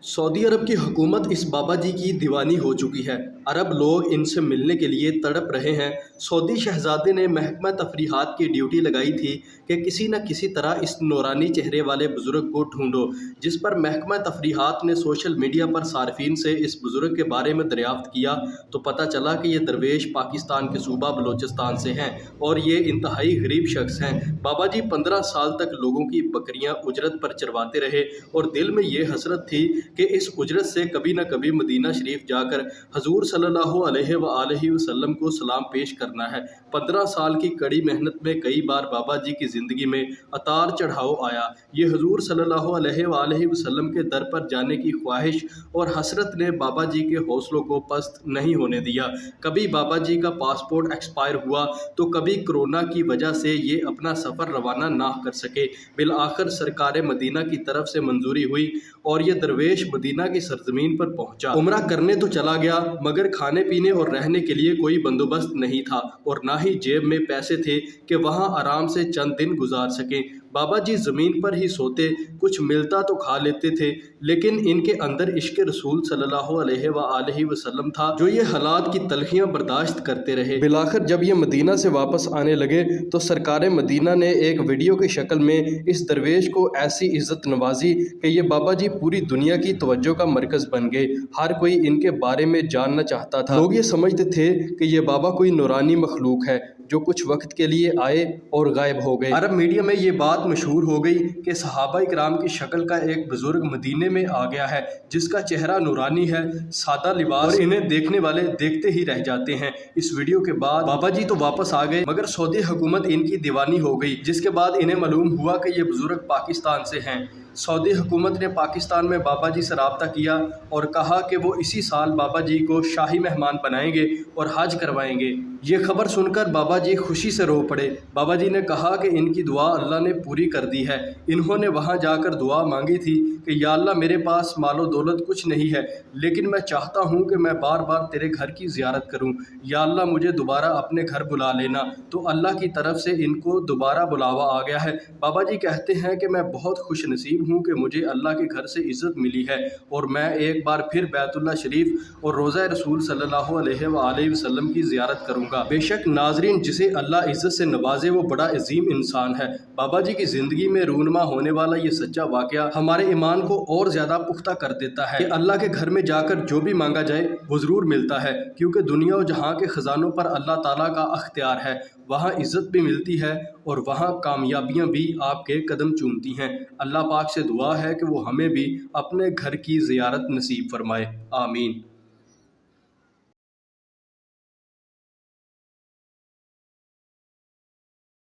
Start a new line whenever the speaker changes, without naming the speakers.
Saudi अरब की हुकूमत इस बाबा जी की दीवानी हो चुकी है। अरब लोग इनसे मिलने के लिए तड़प रहे हैं। सऊदी शहजादे ने महकमा तफरीहात की ड्यूटी लगाई थी कि किसी न किसी तरह इस नूरानी चेहरे वाले बुज़ुर्ग को ढूंढो, जिस पर महकमा तफरीहात ने सोशल मीडिया पर सार्फिन से इस बुज़ुर्ग के बारे में दरियाफ्त किया तो पता चला कि ये दरवेश पाकिस्तान के सूबा बलोचिस्तान से हैं और ये इंतहाई गरीब शख्स हैं। बाबा जी 15 साल तक लोगों की बकरियां उजरत पर चरवाते रहे और दिल में ये हसरत थी कि इस उजरत से कभी न कभी मदीना शरीफ जाकर हजूर सल्लल्लाहु अलैहि वसल्लम को सलाम पेश करना है। 15 साल की कड़ी मेहनत में कई बार बाबा जी की ज़िंदगी में अतार चढ़ाव आया। ये हजूर सल्लल्लाहु अलैहि वसल्लम के दर पर जाने की ख्वाहिश और हसरत ने बाबा जी के हौसलों को पस्त नहीं होने दिया। कभी बाबा जी का पासपोर्ट एक्सपायर हुआ तो कभी कोरोना की वजह से ये अपना सफ़र रवाना ना कर सके। बिल आखिर सरकार मदीना की तरफ से मंजूरी हुई और ये दरवेश मदीना की सरजमीन पर पहुंचा। उम्रा करने तो चला गया मगर खाने पीने और रहने के लिए कोई बंदोबस्त नहीं था और ना ही जेब में पैसे थे कि वहां आराम से चंद दिन गुजार सकें। बाबा जी ज़मीन पर ही सोते, कुछ मिलता तो खा लेते थे, लेकिन इनके अंदर इश्क रसूल सल्लल्लाहु अलैहि वसल्लम था जो ये हालात की तलखियां बर्दाश्त करते रहे। बिलाखिर जब ये मदीना से वापस आने लगे तो सरकार मदीना ने एक वीडियो की शक्ल में इस दरवेश को ऐसी इज्जत नवाजी कि ये बाबा जी पूरी दुनिया की तवज्जो का मरकज़ बन गए। हर कोई इनके बारे में जानना चाहता था। लोग ये समझते थे कि ये बाबा कोई नूरानी मखलूक है जो कुछ वक्त के लिए आए और गायब हो गए। अरब मीडिया में ये बात मशहूर हो गई कि सहाबा इकराम की शक्ल का एक बुजुर्ग मदीने में आ गया है जिसका चेहरा नूरानी है, सादा लिबास, और इन्हें देखने वाले देखते ही रह जाते हैं। इस वीडियो के बाद बाबा जी तो वापस आ गए मगर सऊदी हुकूमत इनकी दीवानी हो गई, जिसके बाद इन्हें मालूम हुआ कि ये बुजुर्ग पाकिस्तान से हैं। सऊदी हुकूमत ने पाकिस्तान में बाबा जी से रब्ता किया और कहा कि वो इसी साल बाबा जी को शाही मेहमान बनाएंगे और हज करवाएंगे। ये खबर सुनकर बाबा जी खुशी से रो पड़े। बाबा जी ने कहा कि इनकी दुआ अल्लाह ने पूरी कर दी है। इन्होंने वहाँ जाकर दुआ मांगी थी कि या अल्लाह मेरे पास मालो दौलत कुछ नहीं है लेकिन मैं चाहता हूँ कि मैं बार बार तेरे घर की ज़ियारत करूँ। या अल्लाह मुझे दोबारा अपने घर बुला लेना। तो अल्लाह की तरफ से इनको दोबारा बुलावा आ गया है। बाबा जी कहते हैं कि मैं बहुत खुश नसीब हूँ कि मुझे अल्लाह के घर से इज़्ज़त मिली है और मैं एक बार फिर बैतुल्लाह शरीफ और रोज़ा रसूल सल्लल्लाहु अलैहि वसल्लम की ज़ियारत करूँगा। बेशक नाजरीन, जिसे अल्लाह इज़्ज़त से नवाजे वो बड़ा अजीम इंसान है। बाबा जी की ज़िंदगी में रूनमा होने वाला ये सच्चा वाक़या हमारे ईमान को और ज़्यादा पुख्ता कर देता है कि अल्लाह के घर में जाकर जो भी मांगा जाए वो ज़रूर मिलता है, क्योंकि दुनिया और जहाँ के ख़जानों पर अल्लाह ताला का अख्तियार है। वहाँ इज़्ज़त भी मिलती है और वहाँ कामयाबियाँ भी आपके कदम चूमती हैं। अल्लाह पाक से दुआ है कि वो हमें भी अपने घर की ज़ियारत नसीब फरमाए। आमीन।